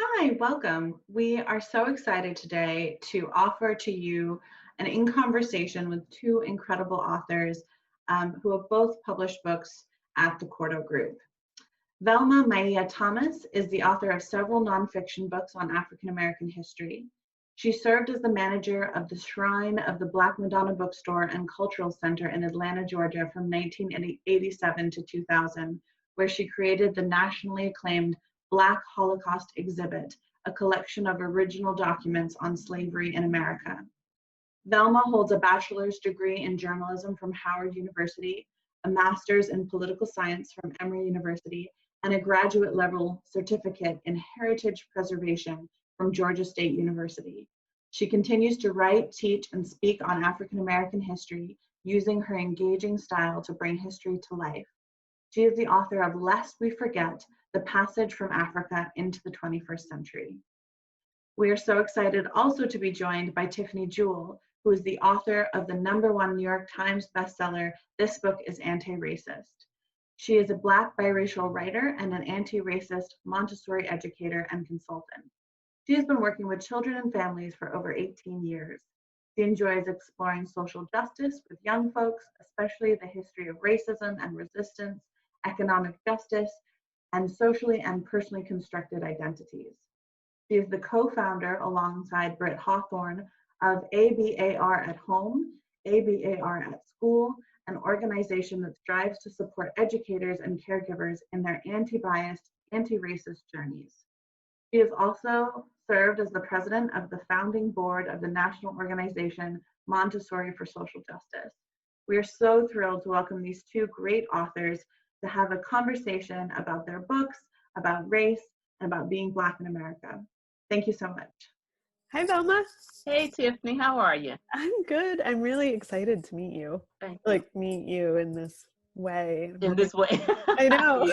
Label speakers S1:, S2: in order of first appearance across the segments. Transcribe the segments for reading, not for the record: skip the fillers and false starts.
S1: Hi, welcome. We are so excited today to offer to you an in conversation with two incredible authors who have both published books at the Cordo Group. Velma Maia Thomas is the author of several nonfiction books on African American history. She served as the manager of the Shrine of the Black Madonna Bookstore and Cultural Center in Atlanta, Georgia from 1987 to 2000, where she created the nationally acclaimed Black Holocaust Exhibit, a collection of original documents on slavery in America. Velma holds a bachelor's degree in journalism from Howard University, a master's in political science from Emory University, and a graduate level certificate in heritage preservation from Georgia State University. She continues to write, teach, and speak on African American history using her engaging style to bring history to life. She is the author of Lest We Forget, The Passage from Africa into the 21st Century. We are so excited also to be joined by Tiffany Jewell, who is the author of the #1 New York Times bestseller, This Book is Anti-Racist. She is a Black biracial writer and an anti-racist Montessori educator and consultant. She has been working with children and families for over 18 years. She enjoys exploring social justice with young folks, especially the history of racism and resistance, economic justice, and socially and personally constructed identities. She is the co-founder, alongside Britt Hawthorne, of ABAR at Home, ABAR at School, an organization that strives to support educators and caregivers in their anti-biased, anti-racist journeys. She has also served as the president of the founding board of the national organization Montessori for Social Justice. We are so thrilled to welcome these two great authors to have a conversation about their books, about race, and about being Black in America. Thank you so much.
S2: Hi, Velma.
S3: Hey, Tiffany, how are you?
S2: I'm good. I'm really excited to meet you.
S3: Thank you.
S2: Meet you in this way.
S3: In this way.
S2: I know.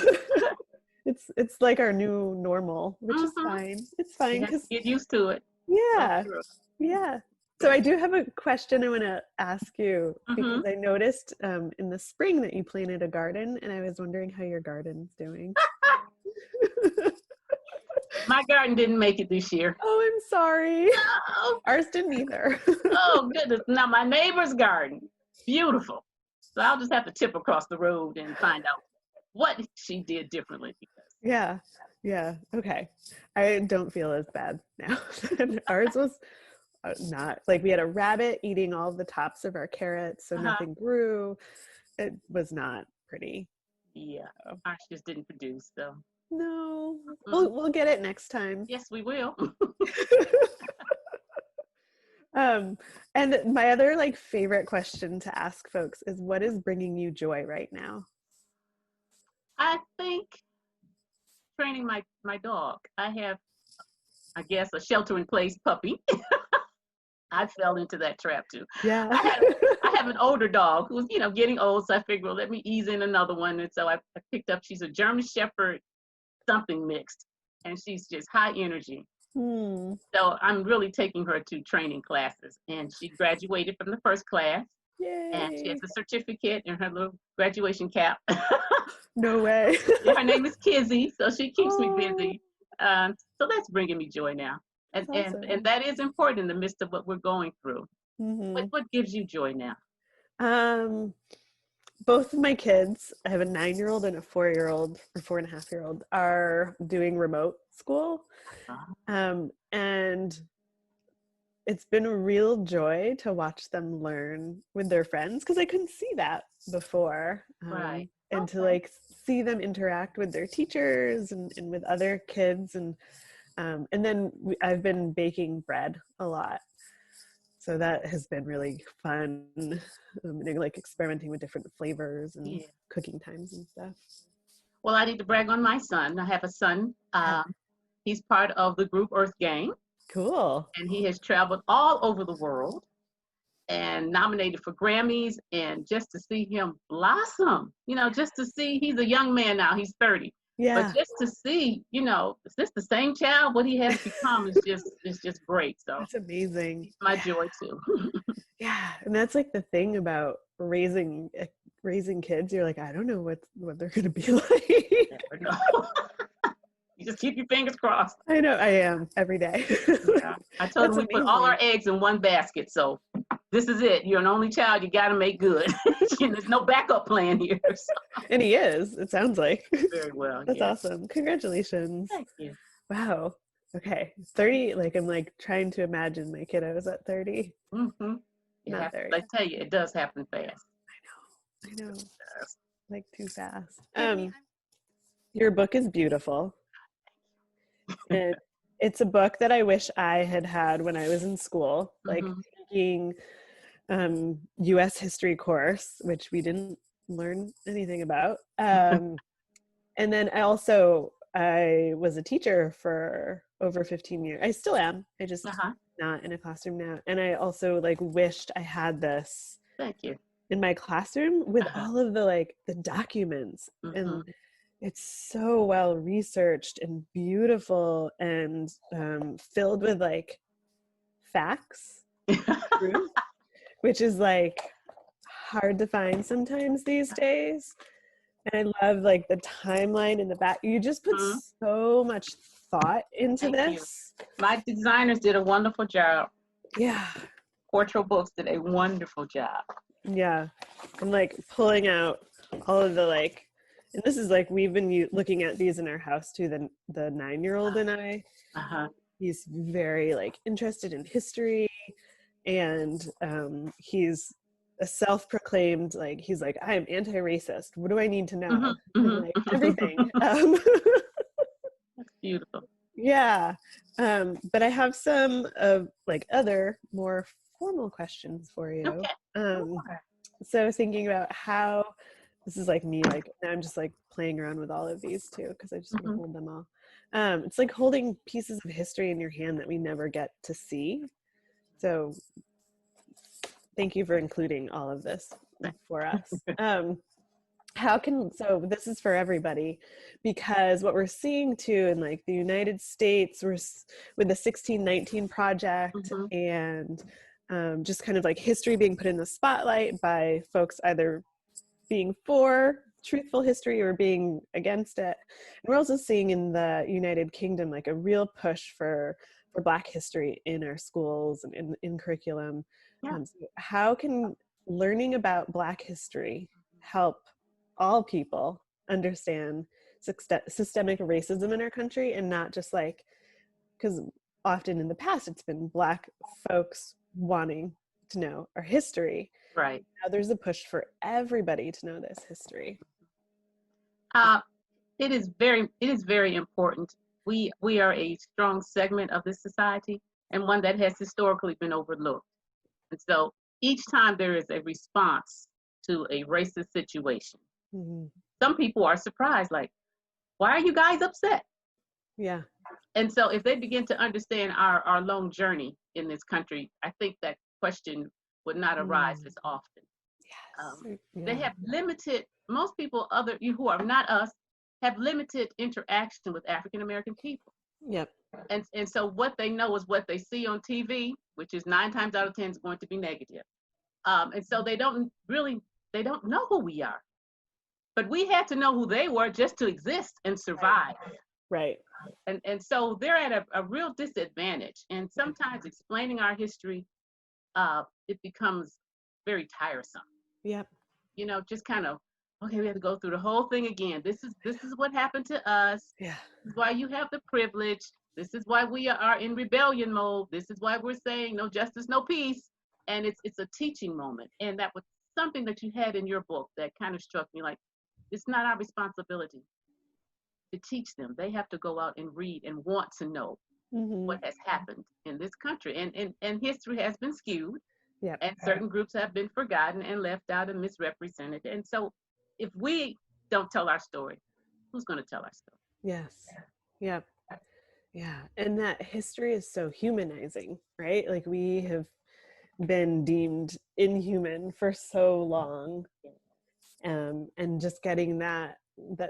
S2: It's like our new normal, which is fine. It's fine because
S3: get used to it.
S2: Yeah.
S3: So
S2: Yeah. So I do have a question I want to ask you because I noticed in the spring that you planted a garden, and I was wondering how your garden's doing.
S3: My garden didn't make it this year.
S2: Oh, I'm sorry.
S3: No.
S2: Ours didn't either.
S3: Oh, goodness. Now, my neighbor's garden, beautiful. So I'll just have to tip across the road and find out what she did differently.
S2: Yeah. Okay. I don't feel as bad now. Ours was not like we had a rabbit eating all the tops of our carrots, so nothing grew. It was not pretty.
S3: Yeah, ours just didn't produce, so.
S2: No, we'll get it next time.
S3: Yes, we will.
S2: And my other favorite question to ask folks is, what is bringing you joy right now?
S3: I think training my dog. I have, I guess, a shelter-in-place puppy. I fell into that trap too.
S2: Yeah.
S3: I have an older dog who's, getting old, so I figured, well, let me ease in another one. And so I picked up, she's a German Shepherd something mixed, and she's just high energy. So I'm really taking her to training classes, and she graduated from the first class.
S2: Yay.
S3: And she has a certificate in her little graduation cap.
S2: No way.
S3: Yeah, her name is Kizzy, so she keeps me busy. So that's bringing me joy now. And,
S2: awesome.
S3: and that is important in the midst of what we're going through. What gives you joy now?
S2: Both of my kids, I have a 9-year-old and a 4-year-old or 4.5-year-old, are doing remote school. And it's been a real joy to watch them learn with their friends, because I couldn't see that before.
S3: Right.
S2: And to see them interact with their teachers and with other kids. And then I've been baking bread a lot. So that has been really fun, experimenting with different flavors and cooking times and stuff.
S3: Well, I need to brag on my son. I have a son. He's part of the group Earth Gang.
S2: Cool.
S3: And he has traveled all over the world and nominated for Grammys. And just to see him blossom, just to see, he's a young man now, he's 30.
S2: Yeah.
S3: But just to see, is this the same child? What he has become is just great. So
S2: that's amazing.
S3: It's my joy too.
S2: Yeah, and that's the thing about raising kids. You're I don't know what they're gonna be like.
S3: You never know. You Just keep your fingers crossed.
S2: I know, I am every day.
S3: Yeah. I told him we put all our eggs in one basket, so this is it. You're an only child. You got to make good. There's no backup plan here. So.
S2: And he is, it sounds like.
S3: Very well.
S2: That's
S3: yes.
S2: awesome. Congratulations.
S3: Thank you.
S2: Wow. Okay. 30, like I'm like trying to imagine my kiddos at 30.
S3: Mm-hmm.
S2: Not there
S3: I
S2: yet.
S3: tell you, it does happen fast.
S2: I know. Like too fast.
S3: Tiffany,
S2: Your book is beautiful. And it's a book that I wish I had had when I was in school, like taking US history course, which we didn't learn anything about. And then I was a teacher for over 15 years. I still am. I just not in a classroom now. And I also like wished I had this
S3: Thank you.
S2: in my classroom with all of the documents. And it's so well researched and beautiful and filled with like facts, truth, which is like hard to find sometimes these days. And I love like the timeline in the back. You just put so much thought into this.
S3: My designers did a wonderful job.
S2: Yeah.
S3: Portrait Books did a wonderful job.
S2: Yeah. I'm like pulling out all of the and this is like, we've been looking at these in our house too, the 9-year-old and I. He's very interested in history, and he's a self-proclaimed, he's like, I am anti-racist. What do I need to know? And, everything.
S3: That's beautiful.
S2: Yeah. But I have some of other more formal questions for you.
S3: Okay.
S2: So thinking about how, this is me, now I'm just playing around with all of these too, because I just want to hold them all. It's like holding pieces of history in your hand that we never get to see. So thank you for including all of this for us. So this is for everybody, because what we're seeing too in the United States, we're with the 1619 Project and just kind of history being put in the spotlight by folks either being for truthful history or being against it. And we're also seeing in the United Kingdom a real push for Black history in our schools and in curriculum. So how can learning about Black history help all people understand systemic racism in our country, and not just because often in the past it's been Black folks wanting to know our history.
S3: Right.
S2: Now there's a push for everybody to know this history.
S3: It is very important. We are a strong segment of this society, and one that has historically been overlooked. And so each time there is a response to a racist situation, some people are surprised, why are you guys upset?
S2: Yeah. And
S3: so if they begin to understand our long journey in this country, I think that question would not arise as often.
S2: Yes.
S3: They have limited, most people who are not us, have limited interaction with African American people.
S2: Yep.
S3: And so what they know is what they see on TV, which is 9 times out of 10 is going to be negative. And so they don't know who we are. But we had to know who they were just to exist and survive.
S2: Right.
S3: And so they're at a real disadvantage. And sometimes explaining our history, it becomes very tiresome.
S2: Yep.
S3: Just kind of, okay, we have to go through the whole thing again. This is what happened to us.
S2: Yeah.
S3: This is why you have the privilege. This is why we are in rebellion mode. This is why we're saying no justice, no peace. And it's a teaching moment. And that was something that you had in your book that kind of struck me, it's not our responsibility to teach them. They have to go out and read and want to know what has happened in this country. And history has been skewed.
S2: Yeah.
S3: And certain groups have been forgotten and left out and misrepresented. And so if we don't tell our story, who's going to tell our story?
S2: Yes. Yep. Yeah. And that history is so humanizing, right? We have been deemed inhuman for so long. And just getting that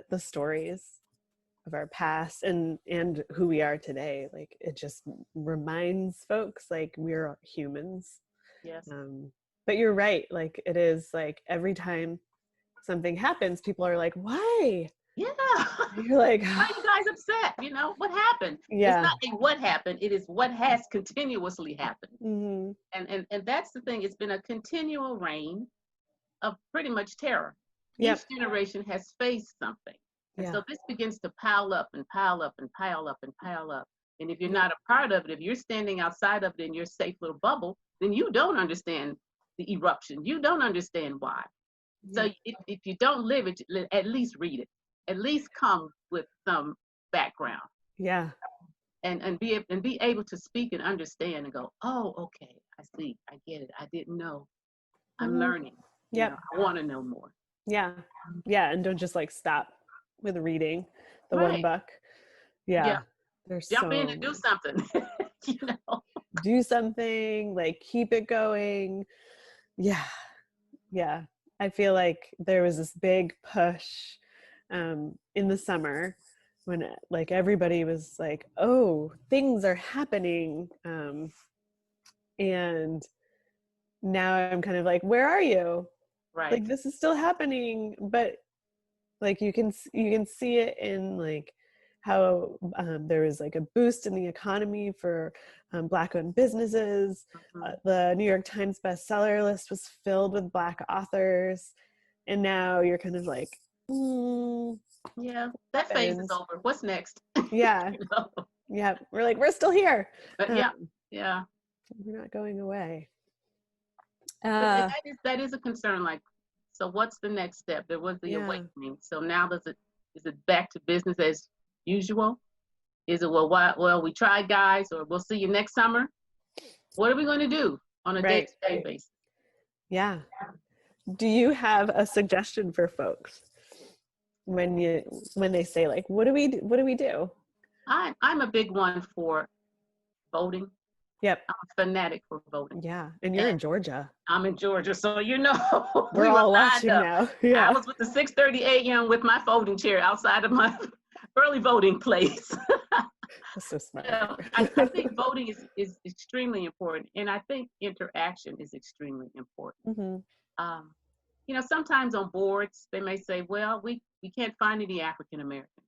S2: the stories of our past and who we are today, it just reminds folks we're humans.
S3: Yes.
S2: But you're right, it is every time something happens, people are why?
S3: Yeah.
S2: You're like,
S3: Why are you guys upset? You know, what happened?
S2: yeah.
S3: It's not a what happened, it is what has continuously happened.
S2: Mm-hmm.
S3: And that's the thing. It's been a continual reign of pretty much terror.
S2: Yep.
S3: Each generation has faced something. And
S2: Yeah.
S3: so this begins to pile up and pile up and pile up and pile up. And if you're
S2: Yeah.
S3: not a part of it, if you're standing outside of it in your safe little bubble, then you don't understand the eruption. You don't understand why.
S1: Yeah.
S3: So if you don't live it, at least read it. At least come with some background.
S2: Yeah.
S3: And be able to speak and understand and go, oh, okay, I see, I get it. I didn't know. I'm
S2: Mhm.
S3: learning. You
S2: Yep.
S3: know, I want to know more.
S2: Yeah. Yeah. And don't just like stop with reading the one
S3: Right.
S2: book. Yeah.
S3: Yeah.
S2: There's
S3: Jump
S2: so
S3: in and do something. You know.
S2: do something, like keep it going. Yeah. Yeah. I feel like there was this big push in the summer when like everybody was like, oh, things are happening. And now I'm kind of like, where are you?
S3: Right.
S2: Like this is still happening, but like you can see it in like how there was like a boost in the economy for Black-owned businesses.
S3: Mhm.
S2: The New York Times bestseller list was filled with Black authors, and now you're kind of like,
S3: Yeah, that phase is over. What's next?
S2: yeah,
S3: You know?
S2: yeah. We're like, we're still here.
S3: But yeah.
S2: We're not going away.
S3: But that is a concern. Like, so what's the next step? There was the
S2: Yeah.
S3: awakening. So now is it back to business as usual? Is it well we tried, guys, or we'll see you next summer? What are we going to do on a
S2: Right.
S3: day-to-day basis?
S2: Yeah. Do you have a suggestion for folks when they say like, what do we do?
S3: I'm a big one for voting.
S2: Yep.
S3: I'm a fanatic for voting.
S2: Yeah. And you're in Georgia.
S3: I'm in Georgia, so you know
S2: We're all watching now. Yeah.
S3: I was with the 6:30 a.m. with my folding chair outside of my early voting place.
S2: That's so smart.
S3: I think voting is extremely important, and I think interaction is extremely important.
S2: Mm-hmm.
S3: You know, sometimes on boards they may say, "Well, we can't find any African Americans."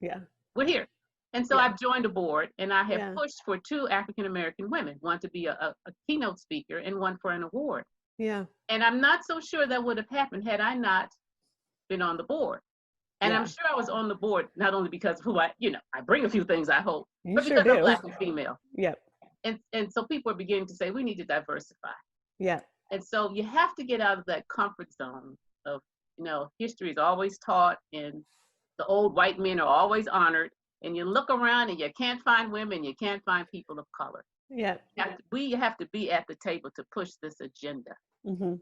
S2: Yeah.
S3: We're here, and so
S2: Yeah.
S3: I've joined a board, and I have
S2: Yeah.
S3: pushed for 2 African American women, one to be a keynote speaker, and one for an award.
S2: Yeah.
S3: And I'm not so sure that would have happened had I not been on the board. And
S2: Yeah.
S3: I'm sure I was on the board not only because of who I bring a few things, I hope,
S2: You
S3: but
S2: sure
S3: because I'm
S2: do.
S3: Black and female.
S2: Yep.
S3: And so people are beginning to say we need to diversify.
S2: Yeah.
S3: And so you have to get out of that comfort zone of, history is always taught and the old white men are always honored. And you look around and you can't find women, you can't find people of color.
S2: Yeah.
S3: We have to be at the table to push this agenda.
S2: Mm-hmm.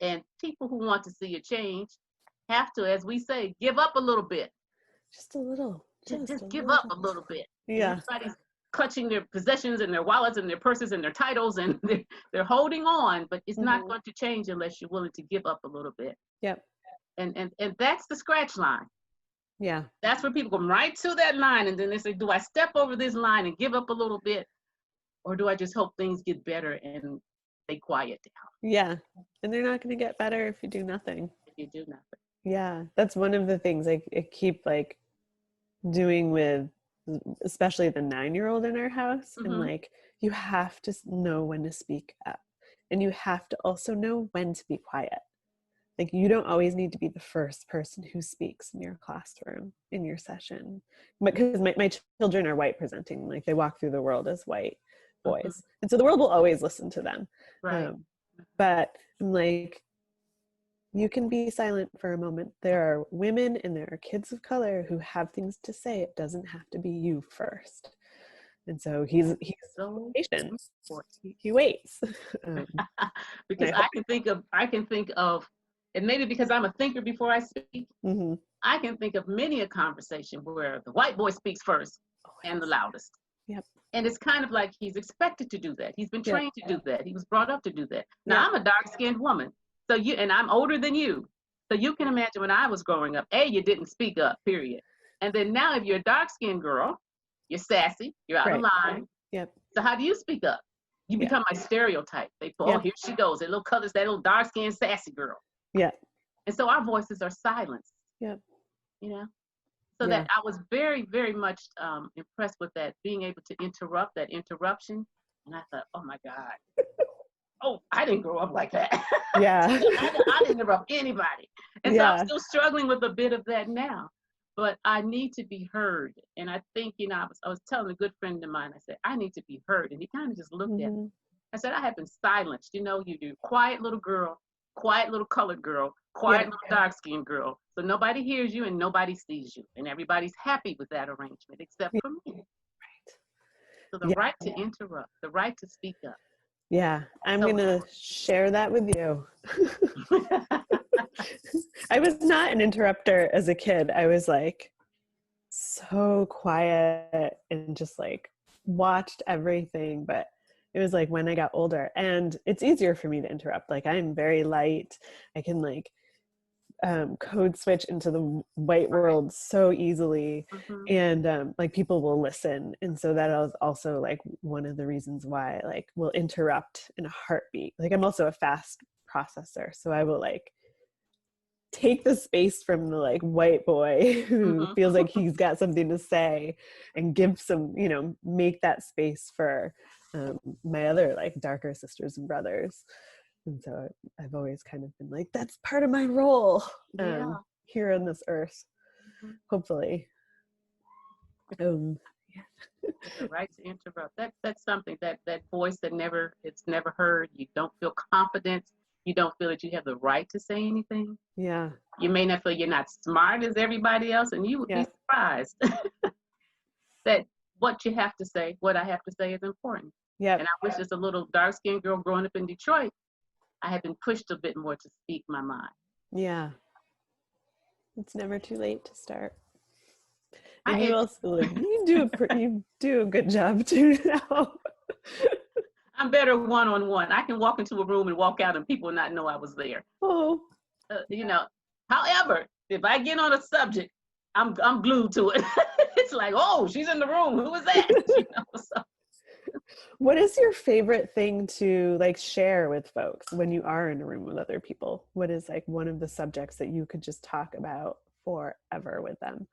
S3: And people who want to see a change have to, as we say, give up a little bit.
S2: Just a little.
S3: Just give up a little bit.
S2: Yeah.
S3: Everybody's clutching their possessions and their wallets and their purses and their titles and they're holding on, but it's not going to change unless you're willing to give up a little bit.
S2: Yep.
S3: And that's the scratch line.
S2: Yeah.
S3: That's where people come right to that line and then they say, do I step over this line and give up a little bit, or do I just hope things get better and they quiet down?
S2: Yeah. And they're not going to get better if you do nothing.
S3: If you do nothing.
S2: Yeah. That's one of the things I keep like doing with especially the 9-year-old in our house.
S3: Mm-hmm.
S2: And like, you have to know when to speak up, and you have to also know when to be quiet. Like, you don't always need to be the first person who speaks in your classroom, in your session. Because my children are white presenting, like they walk through the world as white boys. Mm-hmm. And so the world will always listen to them.
S3: Right.
S2: But I'm like, you can be silent for a moment. There are women and there are kids of color who have things to say. It doesn't have to be you first. And so he's so patient. He waits.
S3: Because I can think of, and maybe because I'm a thinker before I speak,
S2: mm-hmm.
S3: I can think of many a conversation where the white boy speaks first and the loudest.
S2: Yep.
S3: And it's kind of like he's expected to do that. He's been trained to do that. He was brought up to do that. Now I'm a dark-skinned woman, and I'm older than you. So you can imagine when I was growing up, you didn't speak up, period. And then now if you're a dark-skinned girl, you're sassy, you're out of line.
S2: Yep.
S3: So how do you speak up? You become my stereotype. They thought, here she goes, that little colors, that little dark-skinned sassy girl.
S2: Yeah.
S3: And so our voices are silenced.
S2: Yep.
S3: you know. So
S2: Yeah.
S3: that I was very, very much impressed with that, being able to interrupt that interruption. And I thought, oh my God, oh, I didn't grow up like that.
S2: Yeah.
S3: I didn't interrupt anybody. And so I'm
S2: Yeah.
S3: still struggling with a bit of that now. But I need to be heard. And I think, you know, I was telling a good friend of mine, I said, I need to be heard. And he kind of just looked at me. I said, I have been silenced. You know, you do. Quiet little girl, quiet little colored girl, quiet little dark skinned girl. So nobody hears you and nobody sees you. And everybody's happy with that arrangement except for me. Right. So the right to interrupt, the right to speak up.
S2: Yeah, I'm going to share that with you. I was not an interrupter as a kid. I was like so quiet and just like watched everything. But it was like when I got older, and it's easier for me to interrupt. Like I'm very light. I can like code switch into the white world so easily. And like people will listen. And so that was also like one of the reasons why like we'll interrupt in a heartbeat. Like I'm also a fast processor. So I will like take the space from the like white boy who feels like he's got something to say and give some, you know, make that space for my other like darker sisters and brothers. And so I've always kind of been like, that's part of my role here on this earth, hopefully.
S3: The right to interrupt. That's something that voice that it's never heard. You don't feel confident. You don't feel that you have the right to say anything.
S2: Yeah.
S3: You may not feel you're not smart as everybody else, and you would be surprised that what you have to say, what I have to say is important.
S2: Yeah.
S3: And I wish as a little dark-skinned girl growing up in Detroit, I had been pushed a bit more to speak my mind.
S2: Yeah. It's never too late to start. And you also like, you do a good job too now.
S3: I'm better one-on-one. I can walk into a room and walk out and people not know I was there.
S2: Oh.
S3: You know, however, if I get on a subject, I'm glued to it. It's like, oh, she's in the room. Who was that? You know, so.
S2: What is your favorite thing to like share with folks when you are in a room with other people? What is like one of the subjects that you could just talk about forever with them?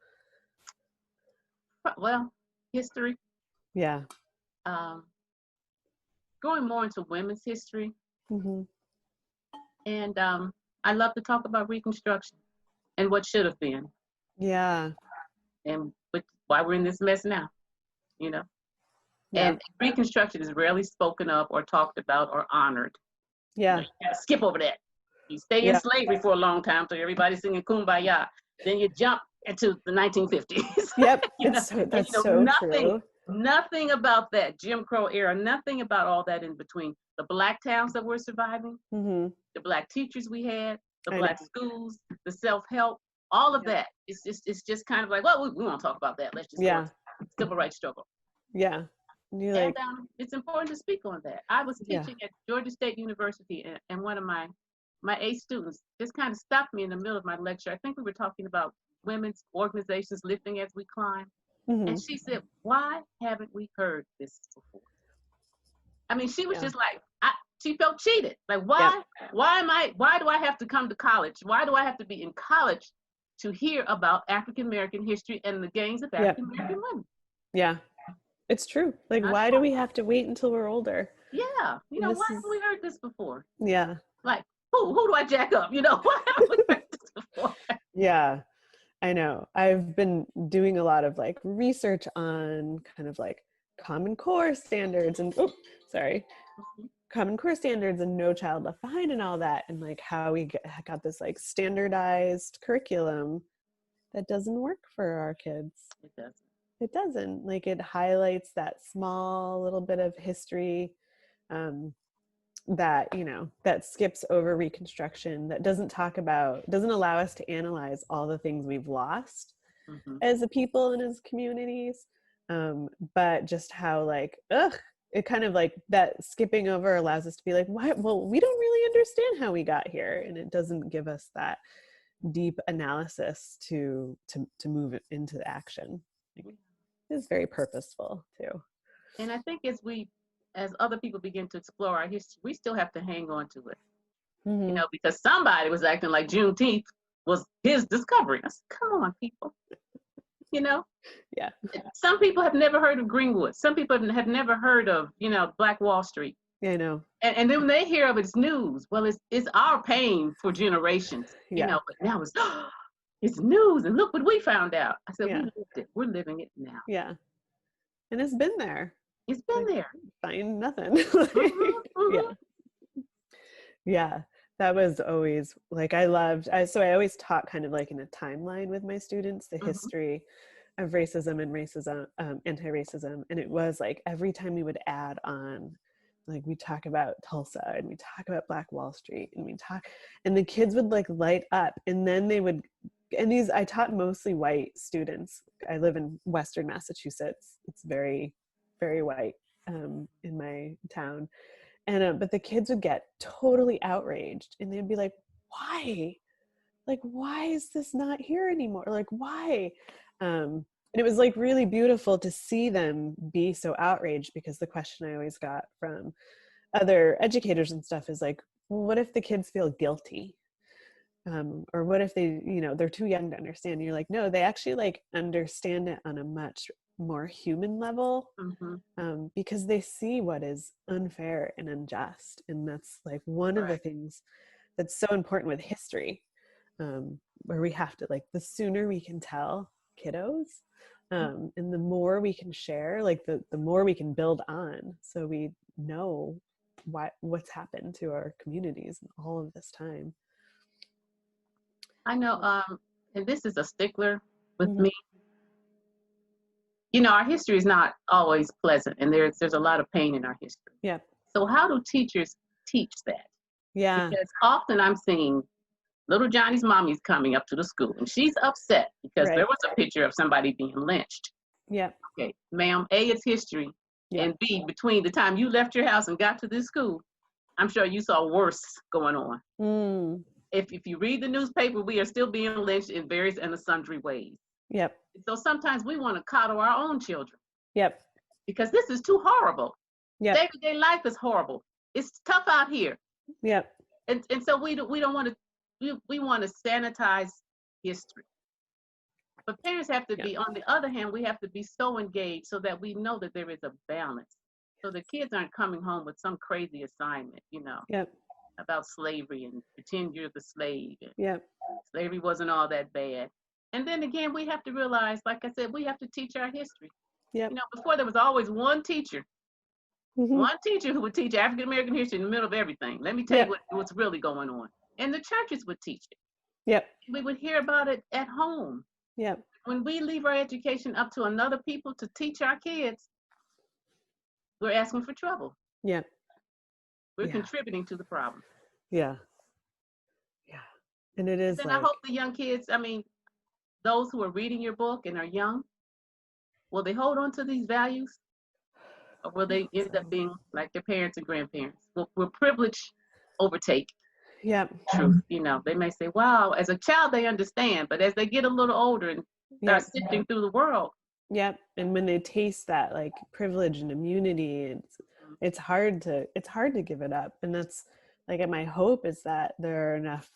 S3: Well, history.
S2: Yeah.
S3: Going more into women's history. And I love to talk about Reconstruction and what should have been.
S2: Yeah.
S3: And why we're in this mess now, you know. Yeah. And Reconstruction is rarely spoken of or talked about or honored.
S2: Yeah.
S3: You know, you gotta skip over that. You stay in slavery for a long time, so everybody's singing Kumbaya. Then you jump into the 1950s.
S2: Yep.
S3: That's
S2: so true.
S3: Nothing about that Jim Crow era, nothing about all that in between. The Black towns that were surviving, the Black teachers we had, the Black schools, the self-help, all of that. It's just kind of like, well, we won't talk about that. Let's just go on civil rights struggle.
S2: Yeah.
S3: And it's important to speak on that. I was teaching at Georgia State University, and one of my A students just kind of stopped me in the middle of my lecture. I think we were talking about women's organizations lifting as we climb. And she said, why haven't we heard this before? I mean, she was just like, she felt cheated. Like, why do I have to come to college? Why do I have to be in college to hear about African-American history and the gains of African-American women?
S2: Yeah, it's true. Like, why do we have to wait until we're older?
S3: Yeah, you know, why haven't we heard this before?
S2: Yeah.
S3: Like, who do I jack up? You know, why haven't we heard this before?
S2: Yeah. I know. I've been doing a lot of like research on kind of like Common Core standards and Common Core standards and No Child Left Behind and all that, and like how we got this like standardized curriculum that doesn't work for our kids. It doesn't. Like it highlights that small little bit of history that, you know, that skips over Reconstruction, that doesn't allow us to analyze all the things we've lost as a people and as communities, but just how like, it kind of like that skipping over allows us to be like, why? Well, we don't really understand how we got here, and it doesn't give us that deep analysis to move it into action. It's very purposeful too.
S3: And I think as other people begin to explore our history, we still have to hang on to it. You know, because somebody was acting like Juneteenth was his discovery. I said, come on, people. You know?
S2: Yeah.
S3: Some people have never heard of Greenwood. Some people have never heard of, Black Wall Street.
S2: Yeah, I know.
S3: And then when they hear of it's news, well, it's our pain for generations,
S2: Yeah.
S3: but now it's news. And look what we found out. I said,
S2: Yeah.
S3: we lived it. We're living it now.
S2: Yeah. And it's been there.
S3: It's been there.
S2: Find nothing. Yeah. Yeah. That was always like, I always taught kind of like in a timeline with my students, the history of racism and racism, anti-racism. And it was like, every time we would add on, like we talk about Tulsa and we talk about Black Wall Street and the kids would like light up, and then they would, and I taught mostly white students. I live in Western Massachusetts. It's very, very white in my town. And but the kids would get totally outraged, and they'd be like, why? Like, why is this not here anymore? Like, why? And it was like really beautiful to see them be so outraged, because the question I always got from other educators and stuff is like, well, what if the kids feel guilty? Or what if they, they're too young to understand? And you're like, no, they actually like understand it on a much more human level, because they see what is unfair and unjust. And that's like one of the things that's so important with history, where we have to, like, the sooner we can tell kiddos, and the more we can share, like the more we can build on, so we know what's happened to our communities in all of this time.
S3: I know, and this is a stickler with me. Our history is not always pleasant, and there's a lot of pain in our history.
S2: Yeah.
S3: So how do teachers teach that?
S2: Yeah.
S3: Because often I'm seeing little Johnny's mommy's coming up to the school, and she's upset because there was a picture of somebody being lynched.
S2: Yeah.
S3: Okay, ma'am, A, it's history, and B, between the time you left your house and got to this school, I'm sure you saw worse going on. If you read the newspaper, we are still being lynched in various and sundry ways.
S2: Yep.
S3: So sometimes we want to coddle our own children.
S2: Yep.
S3: Because this is too horrible.
S2: Yep.
S3: Day-to-day life is horrible. It's tough out here.
S2: Yep.
S3: And so we don't want to, we want to sanitize history. But parents have to be, on the other hand, we have to be so engaged so that we know that there is a balance. So the kids aren't coming home with some crazy assignment, about slavery and pretend you're the slave. And slavery wasn't all that bad. And then again, we have to realize, like I said, we have to teach our history. Before there was always one teacher who would teach African American history in the middle of everything. Let me tell you what's really going on. And the churches would teach it.
S2: Yep.
S3: We would hear about it at home.
S2: Yep.
S3: When we leave our education up to another people to teach our kids, we're asking for trouble.
S2: Yep.
S3: We're contributing to the problem.
S2: Yeah. Yeah. And it is.
S3: And I hope the young kids, those who are reading your book and are young, will they hold on to these values? Or will they end up being like their parents and grandparents? Will privilege overtake truth? They may say, wow, as a child they understand, but as they get a little older and start sifting through the world. Yep.
S2: And when they taste that like privilege and immunity, it's hard to give it up. And that's like, my hope is that there are enough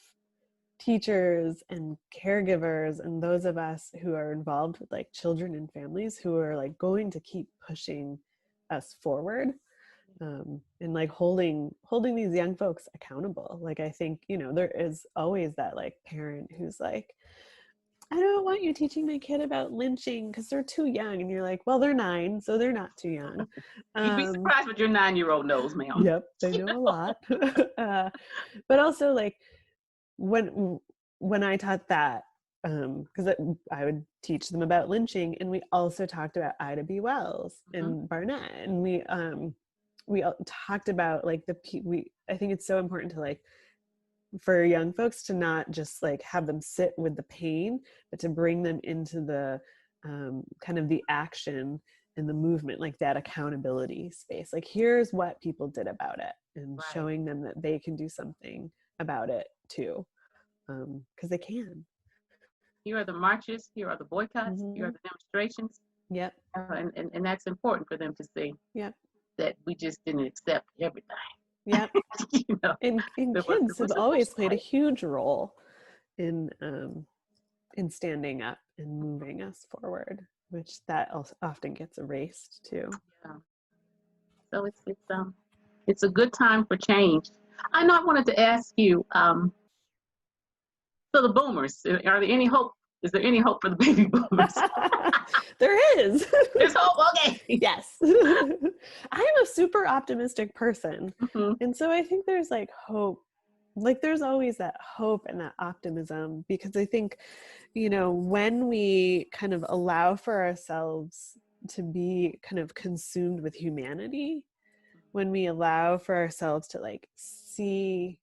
S2: teachers and caregivers and those of us who are involved with like children and families who are like going to keep pushing us forward, and like holding these young folks accountable. Like, I think, there is always that like parent who's like, I don't want you teaching my kid about lynching because they're too young. And you're like, well, they're 9, so they're not too young.
S3: You'd be surprised what your 9-year-old knows, ma'am.
S2: Yep, they know a lot. But also, like, when I taught that, because I would teach them about lynching, and we also talked about Ida B. Wells and Barnett, and we talked about like I think it's so important to like, for young folks to not just like have them sit with the pain, but to bring them into the kind of the action and the movement, like that accountability space. Like, here's what people did about it, and showing them that they can do something about it too, because they can.
S3: Here are the marches, here are the boycotts, here are the demonstrations.
S2: Yep.
S3: And that's important for them to see.
S2: Yep. That
S3: we just didn't accept everything.
S2: Yep. And kids have always played a huge role in standing up and moving us forward, which that also often gets erased too.
S3: Yeah. So it's a good time for change. I know I wanted to ask you, so the boomers, are there any hope? Is there any hope for the baby boomers?
S2: There is.
S3: There's hope. Okay.
S2: Yes. I am a super optimistic person.
S3: Mm-hmm.
S2: And so I think there's like hope. Like there's always that hope and that optimism, because I think, you know, when we kind of allow for ourselves to be kind of consumed with humanity, when we allow for ourselves to like see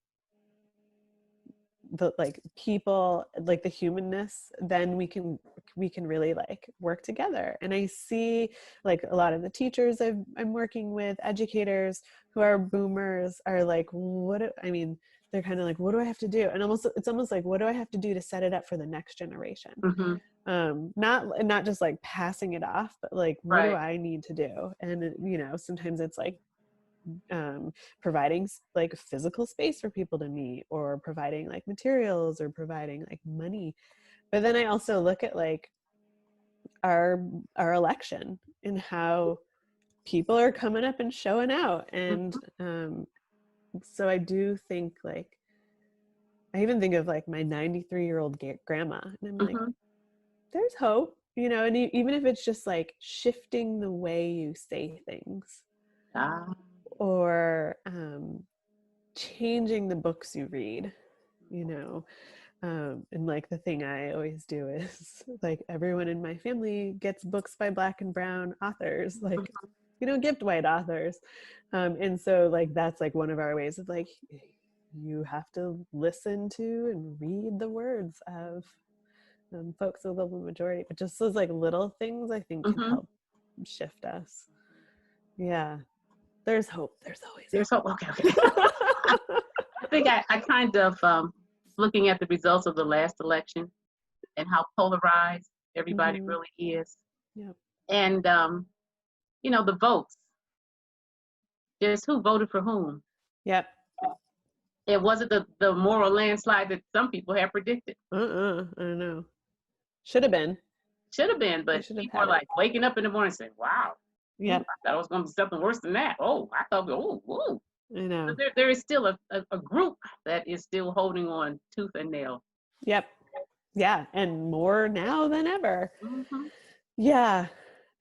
S2: the like people, like the humanness, then we can really like work together. And I see like a lot of the teachers I'm working with, educators who are boomers, are like, they're kind of like, what do I have to do? And it's almost like, what do I have to do to set it up for the next generation?
S3: Mm-hmm.
S2: Not just like passing it off, but like, what
S3: Right.
S2: do I need to do? And you know, sometimes it's like providing like physical space for people to meet, or providing like materials, or providing like money. But then I also look at like our election and how people are coming up and showing out. And so I do think like, I even think of like my 93-year-old grandma, and I'm like, there's hope, you know. And even if it's just like shifting the way you say things, or changing the books you read, you know. And like the thing I always do is like, everyone in my family gets books by Black and brown authors, like we don't gift white authors. And so like that's like one of our ways of like, you have to listen to and read the words of folks of the majority. But just those like little things I think can help shift us. Yeah. There's hope. There's always
S3: hope. Okay. I think I kind of looking at the results of the last election and how polarized everybody really is.
S2: Yep.
S3: And you know, the votes. Just who voted for whom.
S2: Yep.
S3: It wasn't the moral landslide that some people had predicted.
S2: I don't know. Should have been.
S3: Should have been, but people are like waking up in the morning saying, wow.
S2: Yeah.
S3: I thought it was going to be something worse than that. Oh, I thought, oh.
S2: I know.
S3: But there is still a group that is still holding on tooth and nail.
S2: Yep. Yeah. And more now than ever. Yeah.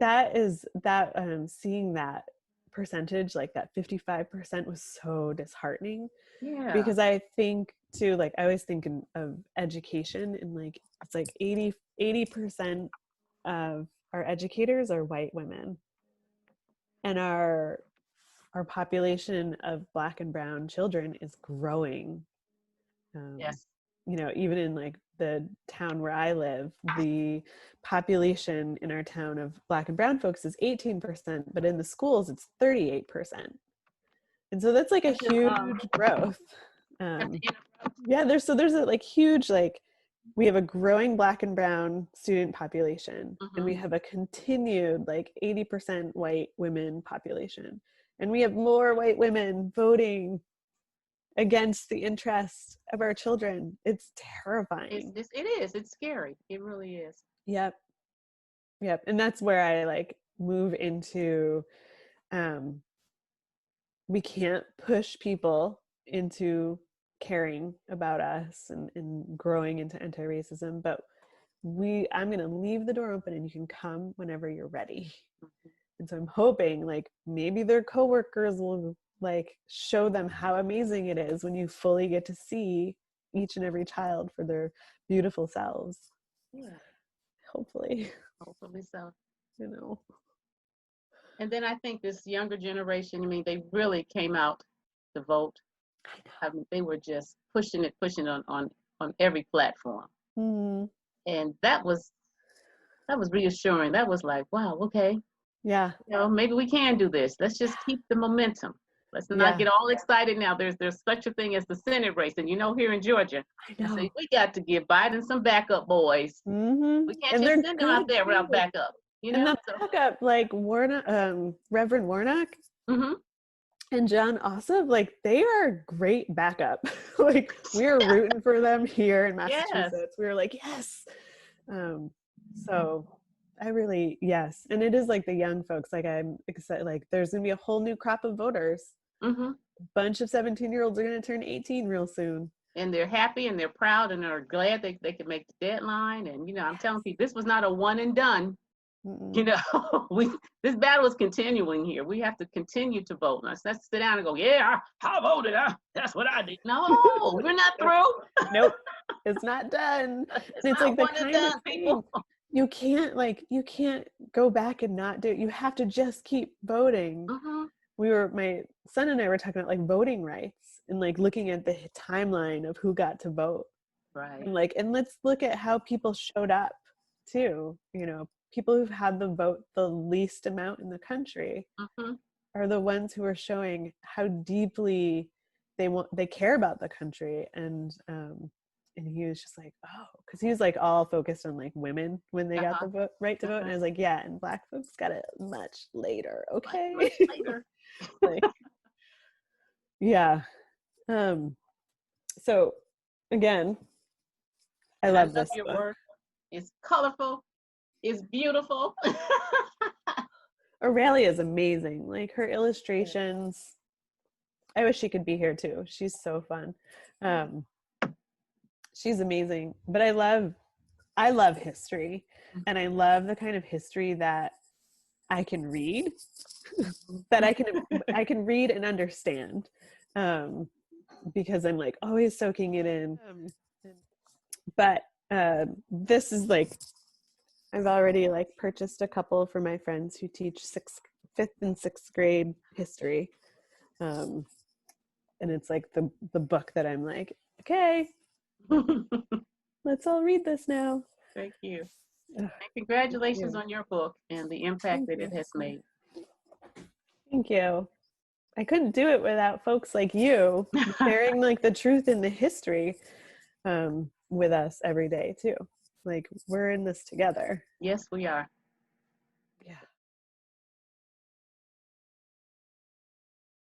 S2: Seeing that percentage, like that 55%, was so disheartening.
S3: Yeah.
S2: Because I think too, like I always think of education, and like it's like 80% of our educators are white women, and our population of Black and brown children is growing.
S3: Yes.
S2: You know, even in like the town where I live, the population in our town of Black and brown folks is 18%, but in the schools it's 38%. And so that's like a huge growth. Yeah, there's a like huge, like we have a growing Black and brown student population, and we have a continued like 80% white women population, and we have more white women voting against the interests of our children. It's terrifying.
S3: It is. It's scary. It really is.
S2: Yep. And that's where I like move into, we can't push people into caring about us and growing into anti-racism, but I'm going to leave the door open and you can come whenever you're ready. And so I'm hoping like maybe their coworkers will like show them how amazing it is when you fully get to see each and every child for their beautiful selves.
S3: Yeah.
S2: Hopefully
S3: so.
S2: You know.
S3: And then I think this younger generation, I mean, they really came out to vote. I mean, they were just pushing it on every platform. And that was reassuring. That was like, wow, okay.
S2: Yeah.
S3: You know, maybe we can do this. Let's just keep the momentum. Let's not get all excited now. There's such a thing as the Senate race. And you know, here in Georgia, I know. We got to give Biden some backup, boys. We can't just send them out there without backup. You know?
S2: And the backup, like Warnock, Reverend Warnock, and John also, like, they are great backup. Like, we are rooting for them here in Massachusetts.
S3: Yes.
S2: We were like, yes. So I really, yes. And it is like the young folks, like I'm excited, like there's gonna be a whole new crop of voters.
S3: Mm-hmm.
S2: A bunch of 17-year-olds are gonna turn 18 real soon.
S3: And they're happy and they're proud and they're glad they could make the deadline. And, you know, I'm telling people, this was not a one and done.
S2: Mm-mm.
S3: You know, this battle is continuing here. We have to continue to vote. Let's sit down and go, yeah, I voted. That's what I did. No, we're not through.
S2: Nope, it's not done.
S3: It's
S2: like the
S3: one and
S2: kind
S3: done,
S2: of
S3: people.
S2: thing you can't go back and not do it. You have to just keep voting.
S3: Mm-hmm.
S2: My son and I were talking about like voting rights and like looking at the timeline of who got to vote.
S3: Right.
S2: And let's look at how people showed up too. You know, people who've had the vote the least amount in the country
S3: Mm-hmm.
S2: are the ones who are showing how deeply they care about the country. And he was just like, oh, because he was like all focused on like women when they got the right to vote. And I was like, yeah, and Black folks got it much later. Okay.
S3: Much later.
S2: Like, yeah. So again, I love this
S3: your
S2: book.
S3: work. It's colorful. It's beautiful.
S2: Aurelia is amazing. Like her illustrations. I wish she could be here too. She's so fun. She's amazing. But I love history, and I love the kind of history that I can read, that I can read and understand, because I'm like always soaking it in. But this is like, I've already like purchased a couple for my friends who teach 5th and 6th grade history. And it's like the book that I'm like, okay, let's all read this now.
S3: Thank you. And congratulations on your book and the impact that it has made.
S2: Thank you. I couldn't do it without folks like you sharing like the truth in the history with us every day too. Like we're in this together.
S3: Yes, we are.